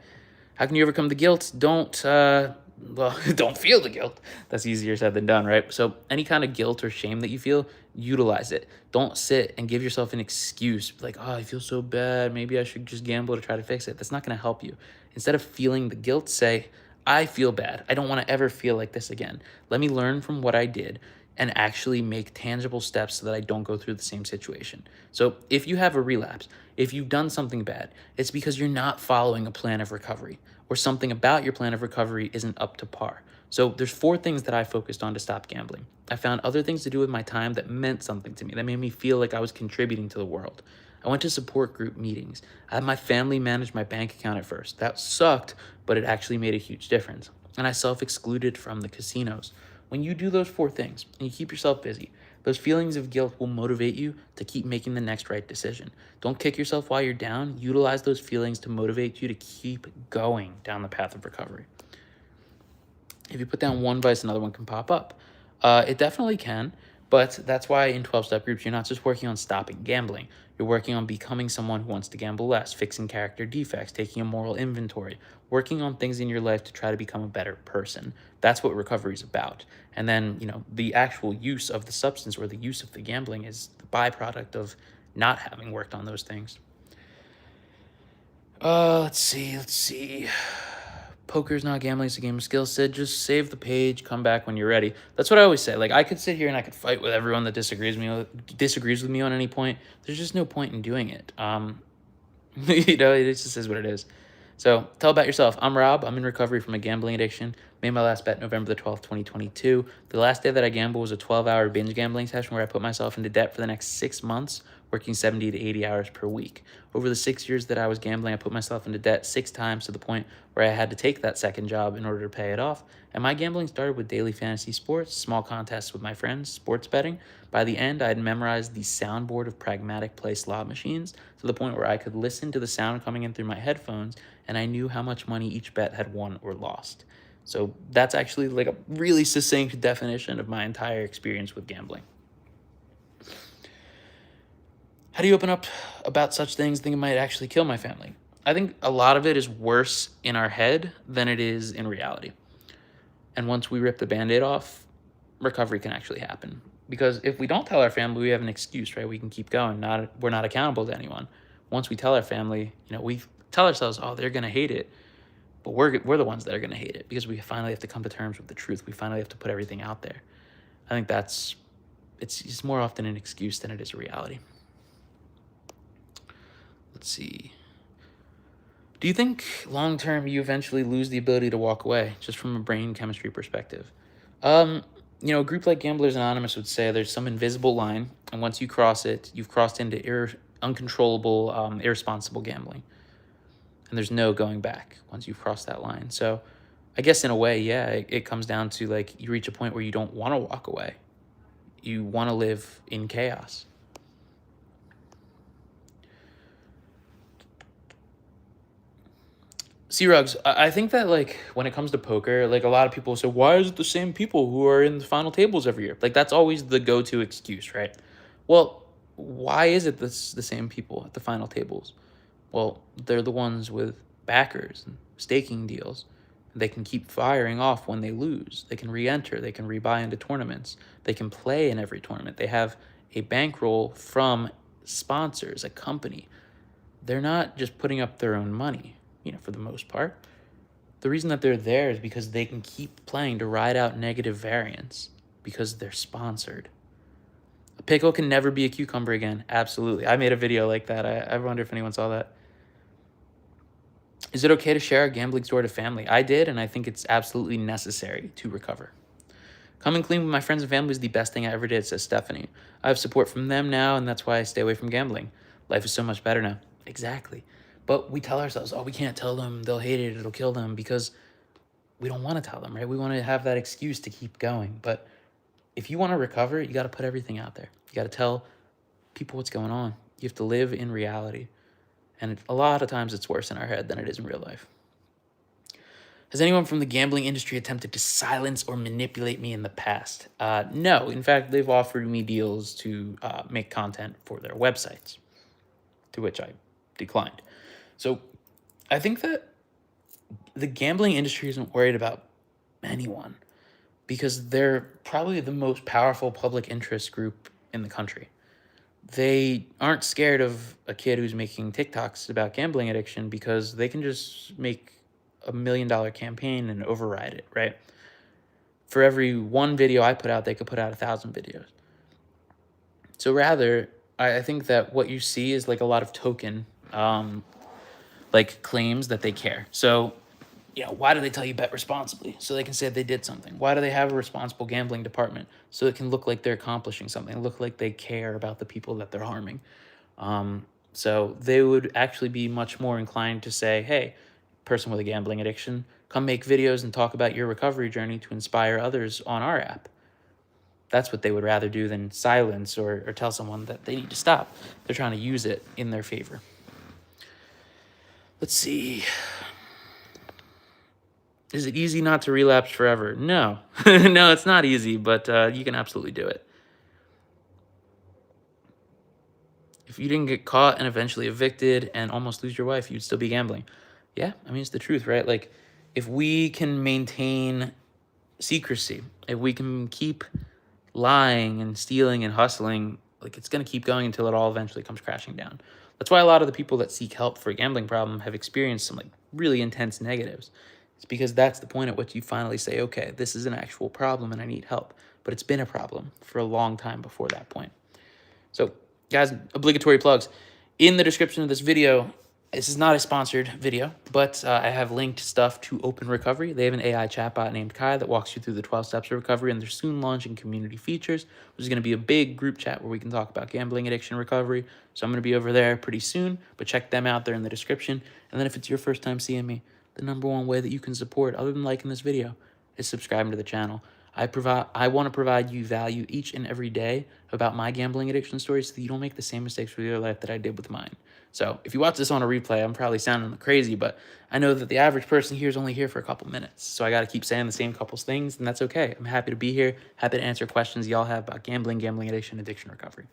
How can you overcome the guilt? Don't feel the guilt. That's easier said than done, right? So any kind of guilt or shame that you feel, utilize it. Don't sit and give yourself an excuse like, oh, I feel so bad. Maybe I should just gamble to try to fix it. That's not going to help you. Instead of feeling the guilt, say, I feel bad. I don't want to ever feel like this again. Let me learn from what I did and actually make tangible steps so that I don't go through the same situation. So if you have a relapse, if you've done something bad, it's because you're not following a plan of recovery, or something about your plan of recovery isn't up to par. So there's 4 things that I focused on to stop gambling. I found other things to do with my time that meant something to me, that made me feel like I was contributing to the world. I went to support group meetings. I had my family manage my bank account at first. That sucked, but it actually made a huge difference. And I self-excluded from the casinos. When you do those 4 things and you keep yourself busy, those feelings of guilt will motivate you to keep making the next right decision. Don't kick yourself while you're down. Utilize those feelings to motivate you to keep going down the path of recovery. If you put down one vice, another one can pop up. It definitely can, but that's why in 12-step groups, you're not just working on stopping gambling. You're working on becoming someone who wants to gamble less, fixing character defects, taking a moral inventory, working on things in your life to try to become a better person. That's what recovery is about. And then, the actual use of the substance or the use of the gambling is the byproduct of not having worked on those things. Let's see. Poker's not gambling, it's a game of skill. Sid, just save the page, come back when you're ready. That's what I always say. Like, I could sit here and I could fight with everyone that disagrees with me on any point. There's just no point in doing it. It just is what it is. So tell about yourself. I'm Rob. I'm in recovery from a gambling addiction. Made my last bet November the 12th, 2022. The last day that I gambled was a 12-hour binge gambling session where I put myself into debt for the next 6 months, working 70 to 80 hours per week. Over the 6 years that I was gambling, I put myself into debt 6 times to the point where I had to take that second job in order to pay it off. And my gambling started with daily fantasy sports, small contests with my friends, sports betting. By the end, I had memorized the soundboard of pragmatic play slot machines to the point where I could listen to the sound coming in through my headphones, and I knew how much money each bet had won or lost. So that's actually like a really succinct definition of my entire experience with gambling. How do you open up about such things thinking it might actually kill my family? I think a lot of it is worse in our head than it is in reality. And once we rip the Band-Aid off, recovery can actually happen. Because if we don't tell our family, we have an excuse, right? We can keep going. We're not accountable to anyone. Once we tell our family, we tell ourselves, oh, they're going to hate it. But we're the ones that are going to hate it because we finally have to come to terms with the truth. We finally have to put everything out there. I think it's more often an excuse than it is a reality. Let's see. Do you think long-term you eventually lose the ability to walk away just from a brain chemistry perspective? A group like Gamblers Anonymous would say there's some invisible line, and once you cross it, you've crossed into uncontrollable, irresponsible gambling. And there's no going back once you've crossed that line. So I guess in a way, yeah, it comes down to like you reach a point where you don't want to walk away. You want to live in chaos. C-Rugs, I think that like when it comes to poker, like a lot of people say, why is it the same people who are in the final tables every year? Like that's always the go-to excuse, right? Well, why is it the same people at the final tables? Well, they're the ones with backers and staking deals. They can keep firing off when they lose. They can re-enter. They can rebuy into tournaments. They can play in every tournament. They have a bankroll from sponsors, a company. they're not just putting up their own money, for the most part. The reason that they're there is because they can keep playing to ride out negative variance because they're sponsored. A pickle can never be a cucumber again. Absolutely. I made a video like that. I wonder if anyone saw that. Is it okay to share a gambling story to family? I did, and I think it's absolutely necessary to recover. Coming clean with my friends and family is the best thing I ever did, says Stephanie. I have support from them now, and that's why I stay away from gambling. Life is so much better now. Exactly. But we tell ourselves, we can't tell them, they'll hate it, it'll kill them, because we don't want to tell them, right? We want to have that excuse to keep going. But if you want to recover, you got to put everything out there. You got to tell people what's going on. You have to live in reality. And a lot of times it's worse in our head than it is in real life. Has anyone from the gambling industry attempted to silence or manipulate me in the past? No. In fact, they've offered me deals to make content for their websites, to which I declined. So I think that the gambling industry isn't worried about anyone because they're probably the most powerful public interest group in the country. They aren't scared of a kid who's making TikToks about gambling addiction because they can just make $1 million campaign and override it, right? For every one video I put out, they could put out 1,000 videos. So rather, I think that what you see is like a lot of token, like claims that they care. So, why do they tell you bet responsibly? So they can say they did something. Why do they have a responsible gambling department? So it can look like they're accomplishing something, look like they care about the people that they're harming. So they would actually be much more inclined to say, hey, person with a gambling addiction, come make videos and talk about your recovery journey to inspire others on our app. That's what they would rather do than silence or tell someone that they need to stop. They're trying to use it in their favor. Let's see. Is it easy not to relapse forever? No. No, it's not easy, but you can absolutely do it. If you didn't get caught and eventually evicted and almost lose your wife, you'd still be gambling. Yeah, I mean, it's the truth, right? Like, if we can maintain secrecy, if we can keep lying and stealing and hustling, like, it's going to keep going until it all eventually comes crashing down. That's why a lot of the people that seek help for a gambling problem have experienced some, like, really intense negatives. It's because that's the point at which you finally say, okay, this is an actual problem and I need help. But it's been a problem for a long time before that point. So, guys, obligatory plugs. In the description of this video, this is not a sponsored video, but I have linked stuff to Open Recovery. They have an AI chatbot named Kai that walks you through the 12 steps of recovery, and they're soon launching community features, which is going to be a big group chat where we can talk about gambling addiction recovery. So I'm going to be over there pretty soon, but check them out. They're in the description. And then if it's your first time seeing me, the number one way that you can support, other than liking this video, is subscribing to the channel. I want to provide you value each and every day about my gambling addiction story so that you don't make the same mistakes with your life that I did with mine. So if you watch this on a replay, I'm probably sounding crazy, but I know that the average person here is only here for a couple minutes. So I got to keep saying the same couple things, and that's okay. I'm happy to be here, happy to answer questions y'all have about gambling, gambling addiction, addiction recovery.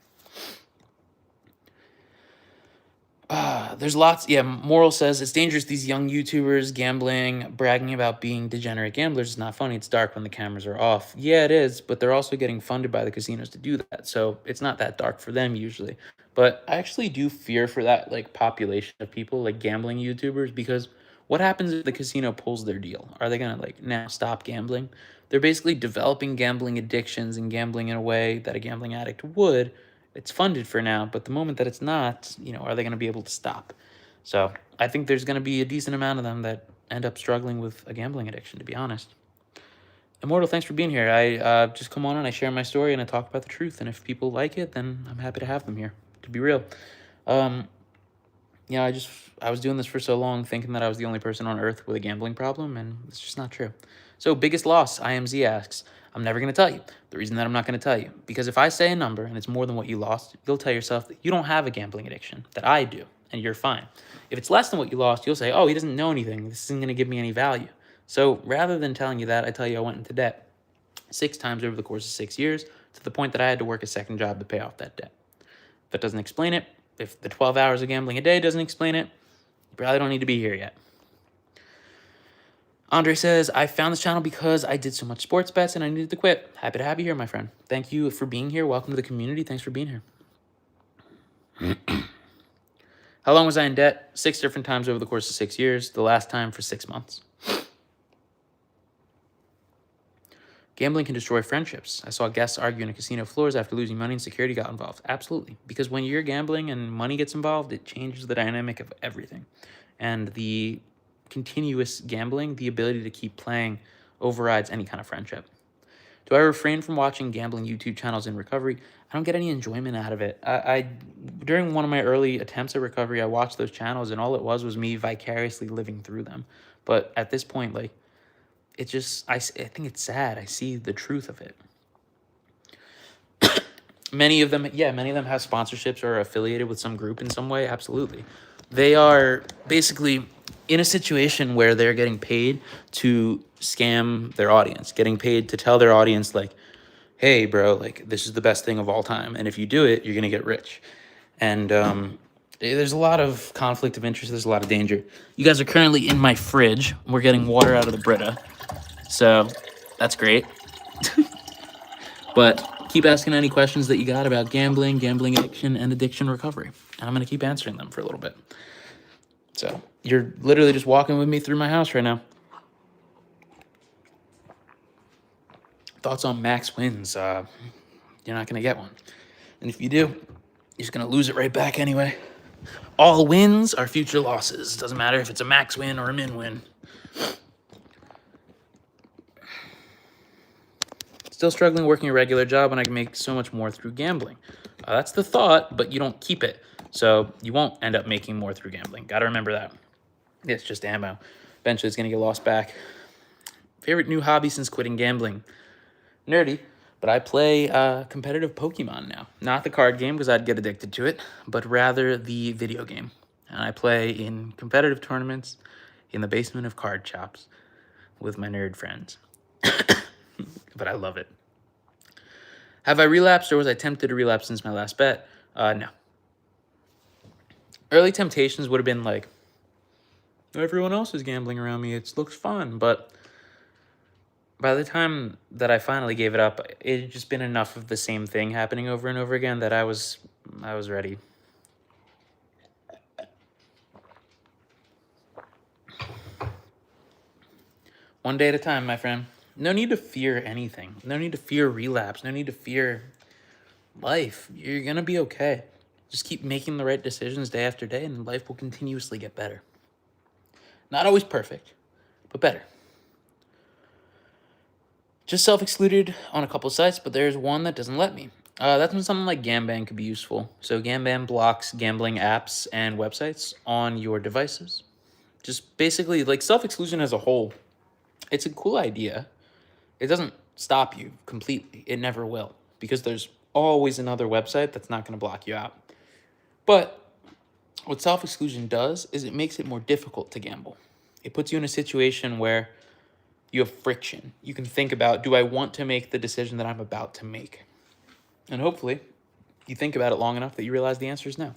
There's lots. Yeah, Moral says it's dangerous. These young YouTubers gambling, bragging about being degenerate gamblers is not funny. It's dark when the cameras are off. Yeah, it is, but they're also getting funded by the casinos to do that. So it's not that dark for them usually. But I actually do fear for that like population of people, like gambling YouTubers, because what happens if the casino pulls their deal? Are they gonna like now stop gambling? They're basically developing gambling addictions and gambling in a way that a gambling addict would. It's funded for now, but the moment that it's not, are they going to be able to stop? So I think there's going to be a decent amount of them that end up struggling with a gambling addiction, to be honest. Immortal, thanks for being here. I just come on and I share my story and I talk about the truth. And if people like it, then I'm happy to have them here, to be real. I was doing this for so long thinking that I was the only person on earth with a gambling problem, and it's just not true. So biggest loss, IMZ asks. I'm never going to tell you. The reason that I'm not going to tell you, because if I say a number and it's more than what you lost, you'll tell yourself that you don't have a gambling addiction, that I do, and you're fine. If it's less than what you lost, you'll say, oh, he doesn't know anything. This isn't going to give me any value. So rather than telling you that, I tell you I went into debt 6 times over the course of 6 years to the point that I had to work a second job to pay off that debt. If that doesn't explain it, if the 12 hours of gambling a day doesn't explain it, you probably don't need to be here yet. Andre says, I found this channel because I did so much sports bets and I needed to quit. Happy to have you here, my friend. Thank you for being here. Welcome to the community. Thanks for being here. How long was I in debt? 6 different times over the course of 6 years. The last time for 6 months. Gambling can destroy friendships. I saw guests argue in a casino floors after losing money and security got involved. Absolutely. Because when you're gambling and money gets involved, it changes the dynamic of everything. And the continuous gambling, the ability to keep playing, overrides any kind of friendship. Do I refrain from watching gambling YouTube channels in recovery? I don't get any enjoyment out of it. I during one of my early attempts at recovery, I watched those channels, and all it was me vicariously living through them. But at this point, like, it just, I think it's sad. I see the truth of it. Many of them have sponsorships or are affiliated with some group in some way. Absolutely. They are basically in a situation where they're getting paid to scam their audience, getting paid to tell their audience, like, hey, bro, like, this is the best thing of all time. And if you do it, you're going to get rich. And there's a lot of conflict of interest. There's a lot of danger. You guys are currently in my fridge. We're getting water out of the Brita. So that's great. But keep asking any questions that you got about gambling, gambling addiction, and addiction recovery. And I'm going to keep answering them for a little bit. So you're literally just walking with me through my house right now. Thoughts on max wins? You're not going to get one. And if you do, you're just going to lose it right back anyway. All wins are future losses. Doesn't matter if it's a max win or a min win. Still struggling working a regular job when I can make so much more through gambling. That's the thought, but you don't keep it. So you won't end up making more through gambling. Got to remember that. It's just ammo. Eventually it's going to get lost back. Favorite new hobby since quitting gambling? Nerdy, but I play competitive Pokemon now. Not the card game because I'd get addicted to it, but rather the video game. And I play in competitive tournaments in the basement of card shops with my nerd friends. But I love it. Have I relapsed or was I tempted to relapse since my last bet? No. Early temptations would have been like, everyone else is gambling around me. It looks fun. But by the time that I finally gave it up, it had just been enough of the same thing happening over and over again that I was ready. One day at a time, my friend. No need to fear anything. No need to fear relapse. No need to fear life. You're going to be okay. Just keep making the right decisions day after day, and life will continuously get better. Not always perfect, but better. Just self-excluded on a couple sites, but there's one that doesn't let me. That's when something like Gamban could be useful. So Gamban blocks gambling apps and websites on your devices. Just basically, like, self-exclusion as a whole, it's a cool idea. It doesn't stop you completely. It never will, because there's always another website that's not going to block you out. But what self-exclusion does is it makes it more difficult to gamble. It puts you in a situation where you have friction. You can think about, do I want to make the decision that I'm about to make? And hopefully you think about it long enough that you realize the answer is no.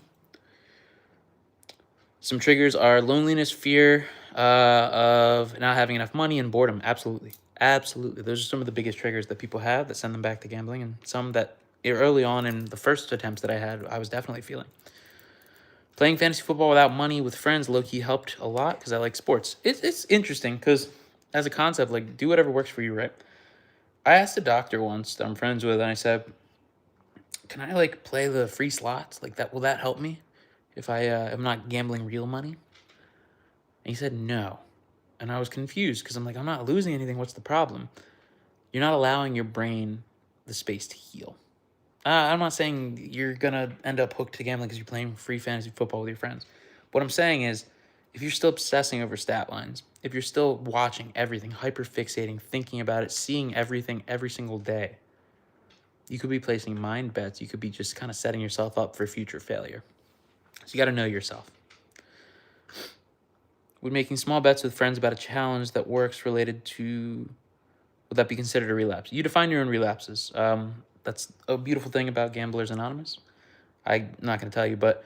Some triggers are loneliness, fear of not having enough money, and boredom. Absolutely. Absolutely. Those are some of the biggest triggers that people have that send them back to gambling, and some that early on in the first attempts that I had, I was definitely feeling. Playing fantasy football without money with friends low-key helped a lot because I like sports. It's interesting because as a concept, like, do whatever works for you, right? I asked a doctor once that I'm friends with, and I said, can I, like, play the free slots? Like, that, will that help me if I am not gambling real money? And he said no. And I was confused because I'm like, I'm not losing anything. What's the problem? You're not allowing your brain the space to heal. I'm not saying you're going to end up hooked to gambling because you're playing free fantasy football with your friends. What I'm saying is, if you're still obsessing over stat lines, if you're still watching everything, hyper-fixating, thinking about it, seeing everything every single day, you could be placing mind bets. You could be just kind of setting yourself up for future failure. So you got to know yourself. Would making small bets with friends about a challenge that works related to, would that be considered a relapse? You define your own relapses. That's a beautiful thing about Gamblers Anonymous. I'm not going to tell you, but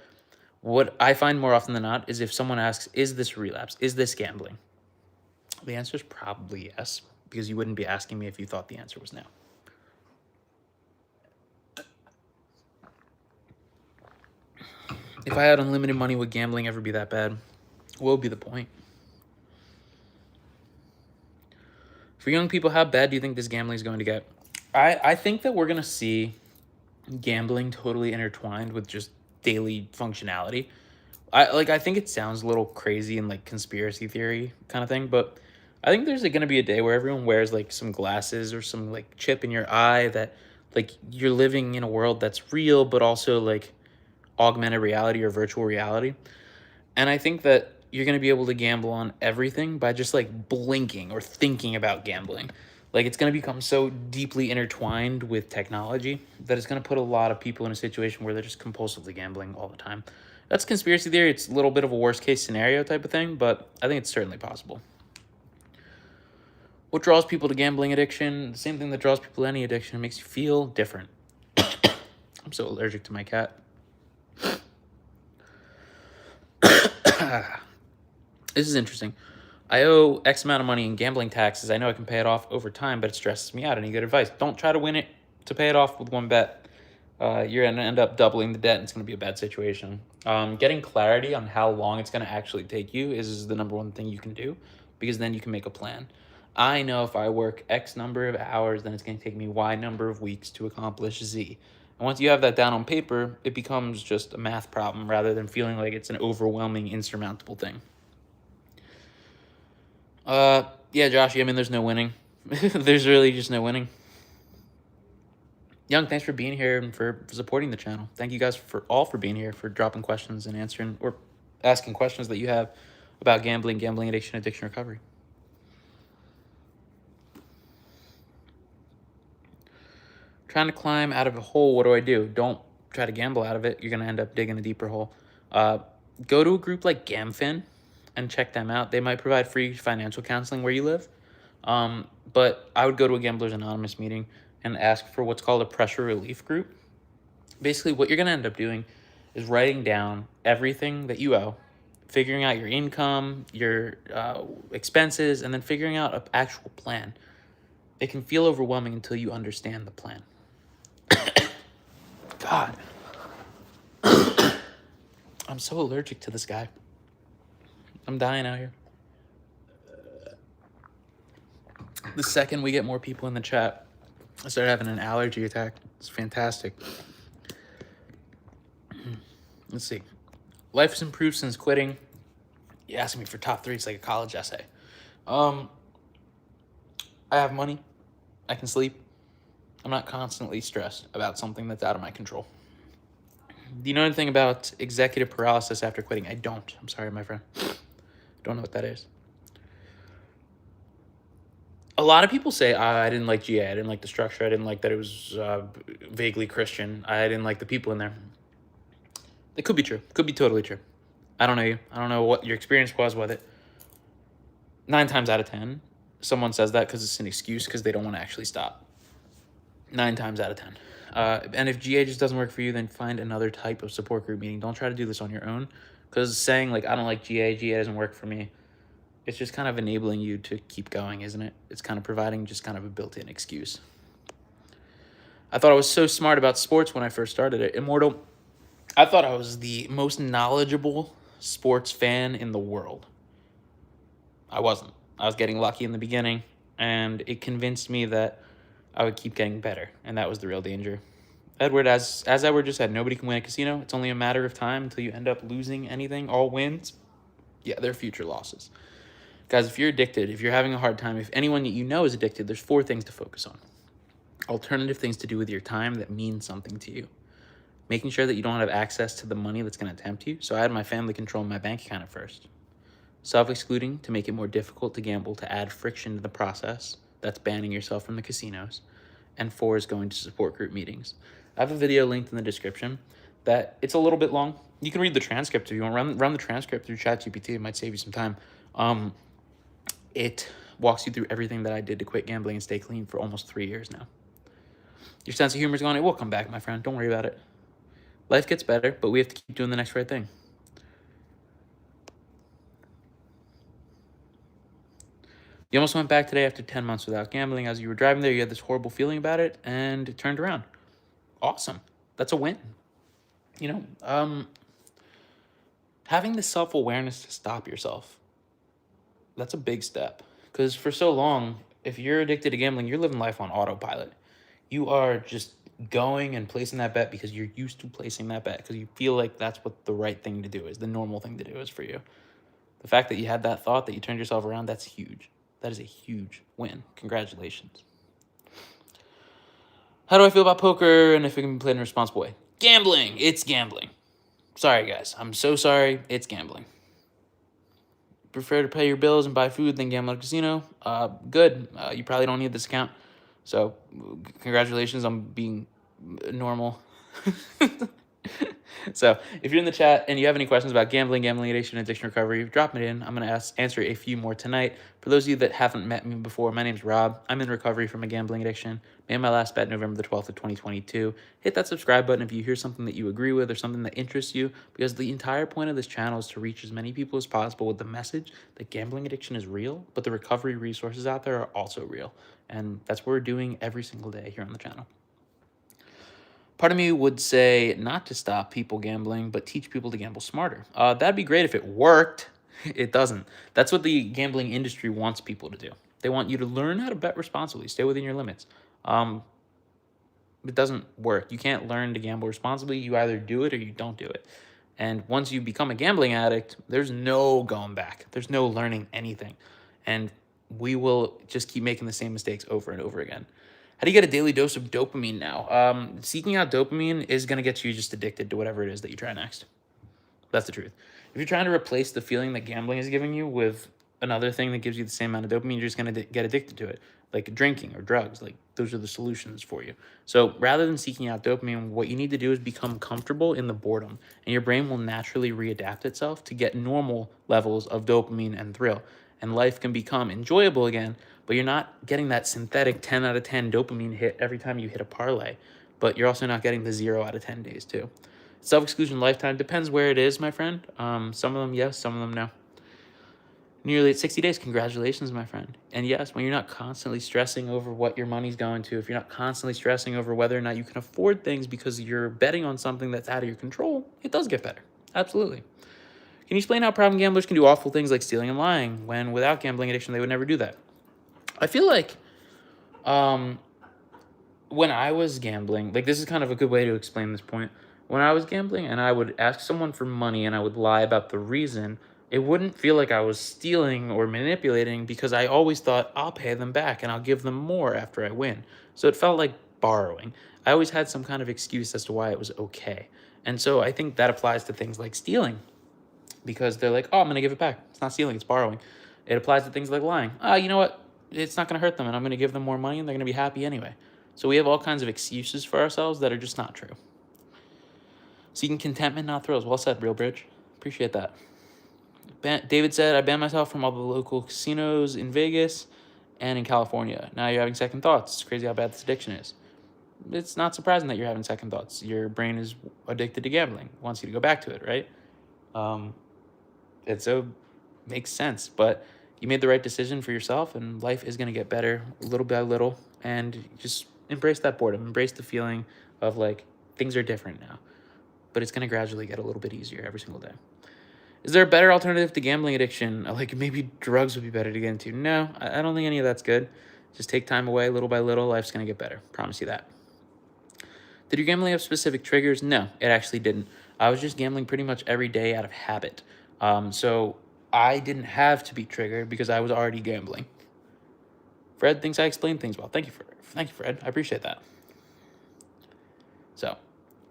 what I find more often than not is if someone asks, is this relapse? Is this gambling? The answer is probably yes, because you wouldn't be asking me if you thought the answer was no. If I had unlimited money, would gambling ever be that bad? What would be the point? For young people, how bad do you think this gambling is going to get? I think that we're going to see gambling totally intertwined with just daily functionality. I think it sounds a little crazy and like conspiracy theory kind of thing, but I think there's going to be a day where everyone wears like some glasses or some like chip in your eye that like you're living in a world that's real but also like augmented reality or virtual reality. And I think that you're going to be able to gamble on everything by just like blinking or thinking about gambling. Like it's going to become so deeply intertwined with technology that it's going to put a lot of people in a situation where they're just compulsively gambling all the time. That's conspiracy theory. It's a little bit of a worst case scenario type of thing, but I think it's certainly possible. What draws people to gambling addiction? The same thing that draws people to any addiction. It makes you feel different. I'm so allergic to my cat. This is interesting. I owe X amount of money in gambling taxes. I know I can pay it off over time, but it stresses me out. Any good advice? Don't try to win it to pay it off with one bet. You're going to end up doubling the debt, and it's going to be a bad situation. Getting clarity on how long it's going to actually take you is the number one thing you can do, because then you can make a plan. I know if I work X number of hours, then it's going to take me Y number of weeks to accomplish Z. And once you have that down on paper, it becomes just a math problem rather than feeling like it's an overwhelming, insurmountable thing. Yeah, Josh, I mean, there's no winning. There's really just no winning. Young, thanks for being here and for supporting the channel. Thank you guys for being here, for dropping questions and answering or asking questions that you have about gambling, gambling addiction, addiction recovery. Trying to climb out of a hole, what do I do? Don't try to gamble out of it. You're going to end up digging a deeper hole. Go to a group like GamFin and check them out. They might provide free financial counseling where you live. But I would go to a Gamblers Anonymous meeting and ask for what's called a pressure relief group. Basically, what you're going to end up doing is writing down everything that you owe, figuring out your income, your expenses, and then figuring out an actual plan. It can feel overwhelming until you understand the plan. God. I'm so allergic to this guy. I'm dying out here. The second we get more people in the chat, I start having an allergy attack. It's fantastic. Let's see. Life has improved since quitting. You asking me for top 3, it's like a college essay. I have money. I can sleep. I'm not constantly stressed about something that's out of my control. Do you know anything about executive paralysis after quitting? I don't. I'm sorry, my friend. Don't know what that is. A lot of people say, I didn't like GA. I didn't like the structure. I didn't like that it was vaguely Christian. I didn't like the people in there. It could be true. Could be totally true. I don't know you. I don't know what your experience was with it. 9 times out of 10, someone says that because it's an excuse because they don't want to actually stop. 9 times out of 10. And if GA just doesn't work for you, then find another type of support group meeting. Don't try to do this on your own, because saying like, I don't like GA doesn't work for me, it's just kind of enabling you to keep going, isn't it? It's kind of providing just kind of a built-in excuse. I thought I was so smart about sports when I first started it. Immortal, I thought I was the most knowledgeable sports fan in the world. I wasn't. I was getting lucky in the beginning, and it convinced me that I would keep getting better, and that was the real danger. Edward, as Edward just said, nobody can win a casino. It's only a matter of time until you end up losing anything. All wins, yeah, they're future losses. Guys, if you're addicted, if you're having a hard time, if anyone that you know is addicted, there's 4 things to focus on. Alternative things to do with your time that mean something to you. Making sure that you don't have access to the money that's going to tempt you. So I had my family control my bank account at first. Self-excluding to make it more difficult to gamble, to add friction to the process. That's banning yourself from the casinos. And 4 is going to support group meetings. I have a video linked in the description that it's a little bit long. You can read the transcript if you want. Run the transcript through ChatGPT. It might save you some time. It walks you through everything that I did to quit gambling and stay clean for almost 3 years now. Your sense of humor is gone. It will come back, my friend. Don't worry about it. Life gets better, but we have to keep doing the next right thing. You almost went back today after 10 months without gambling. As you were driving there, you had this horrible feeling about it, and it turned around. Awesome. That's a win. You know, having the self-awareness to stop yourself, that's a big step. Because for so long, if you're addicted to gambling, you're living life on autopilot. You are just going and placing that bet because you're used to placing that bet because you feel like that's what the right thing to do is, the normal thing to do is for you. The fact that you had that thought, that you turned yourself around, that's huge. That is a huge win. Congratulations. How do I feel about poker and if it can be played in a responsible way? Gambling. It's gambling. Sorry, guys. I'm so sorry. It's gambling. Prefer to pay your bills and buy food than gamble at a casino? Good. You probably don't need this account. So, congratulations on being normal. So, if you're in the chat and you have any questions about gambling, gambling addiction, addiction recovery, drop it in. I'm going to answer a few more tonight. For those of you that haven't met me before, my name's Rob. I'm in recovery from a gambling addiction. Made my last bet November the 12th of 2022. Hit that subscribe button if you hear something that you agree with or something that interests you, because the entire point of this channel is to reach as many people as possible with the message that gambling addiction is real, but the recovery resources out there are also real. And that's what we're doing every single day here on the channel. Part of me would say not to stop people gambling, but teach people to gamble smarter. That'd be great if it worked. It doesn't. That's what the gambling industry wants people to do. They want you to learn how to bet responsibly, stay within your limits. It doesn't work. You can't learn to gamble responsibly. You either do it or you don't do it. And once you become a gambling addict, there's no going back. There's no learning anything. And we will just keep making the same mistakes over and over again. How do you get a daily dose of dopamine now? Seeking out dopamine is going to get you just addicted to whatever it is that you try next. That's the truth. If you're trying to replace the feeling that gambling is giving you with another thing that gives you the same amount of dopamine, you're just going to get addicted to it, like drinking or drugs. Like, those are the solutions for you. So rather than seeking out dopamine, what you need to do is become comfortable in the boredom, and your brain will naturally readapt itself to get normal levels of dopamine and thrill. And life can become enjoyable again, but you're not getting that synthetic 10 out of 10 dopamine hit every time you hit a parlay, but you're also not getting the 0 out of 10 days too. Self-exclusion lifetime depends where it is, my friend. Some of them, yes, some of them, no. Nearly at 60 days, congratulations, my friend. And yes, when you're not constantly stressing over what your money's going to, if you're not constantly stressing over whether or not you can afford things because you're betting on something that's out of your control, it does get better. Absolutely. Can you explain how problem gamblers can do awful things like stealing and lying when without gambling addiction, they would never do that? I feel like when I was gambling, like, this is kind of a good way to explain this point. When I was gambling and I would ask someone for money and I would lie about the reason, it wouldn't feel like I was stealing or manipulating because I always thought I'll pay them back and I'll give them more after I win. So it felt like borrowing. I always had some kind of excuse as to why it was okay. And so I think that applies to things like stealing, because they're like, oh, I'm going to give it back. It's not stealing, it's borrowing. It applies to things like lying. You know what? It's not going to hurt them, and I'm going to give them more money, and they're going to be happy anyway. So we have all kinds of excuses for ourselves that are just not true. Seeking contentment, not thrills. Well said, Real Bridge. Appreciate that. David said, I banned myself from all the local casinos in Vegas and in California. Now you're having second thoughts. It's crazy how bad this addiction is. It's not surprising that you're having second thoughts. Your brain is addicted to gambling. It wants you to go back to it, right? And so makes sense, but you made the right decision for yourself, and life is going to get better little by little. And just embrace that boredom, embrace the feeling of like things are different now, but it's going to gradually get a little bit easier every single day. Is there a better alternative to gambling addiction? Like, maybe drugs would be better to get into? No, I don't think any of that's good. Just take time away little by little. Life's going to get better. Promise you that. Did your gambling have specific triggers? No, it actually didn't. I was just gambling pretty much every day out of habit. So I didn't have to be triggered because I was already gambling. Fred thinks I explain things well. Thank you, Fred. I appreciate that. So,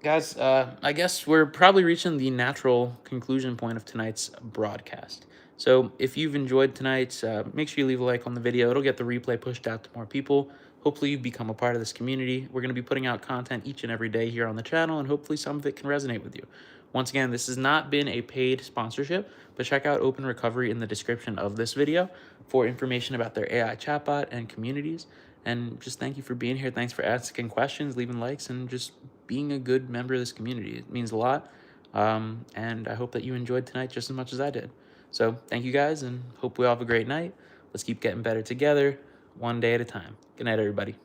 guys, I guess we're probably reaching the natural conclusion point of tonight's broadcast. So if you've enjoyed tonight, make sure you leave a like on the video. It'll get the replay pushed out to more people. Hopefully you become a part of this community. We're going to be putting out content each and every day here on the channel, and hopefully some of it can resonate with you. Once again, this has not been a paid sponsorship, but check out Open Recovery in the description of this video for information about their AI chatbot and communities. And just thank you for being here. Thanks for asking questions, leaving likes, and just being a good member of this community. It means a lot. And I hope that you enjoyed tonight just as much as I did. So thank you guys, and hope we all have a great night. Let's keep getting better together, one day at a time. Good night, everybody.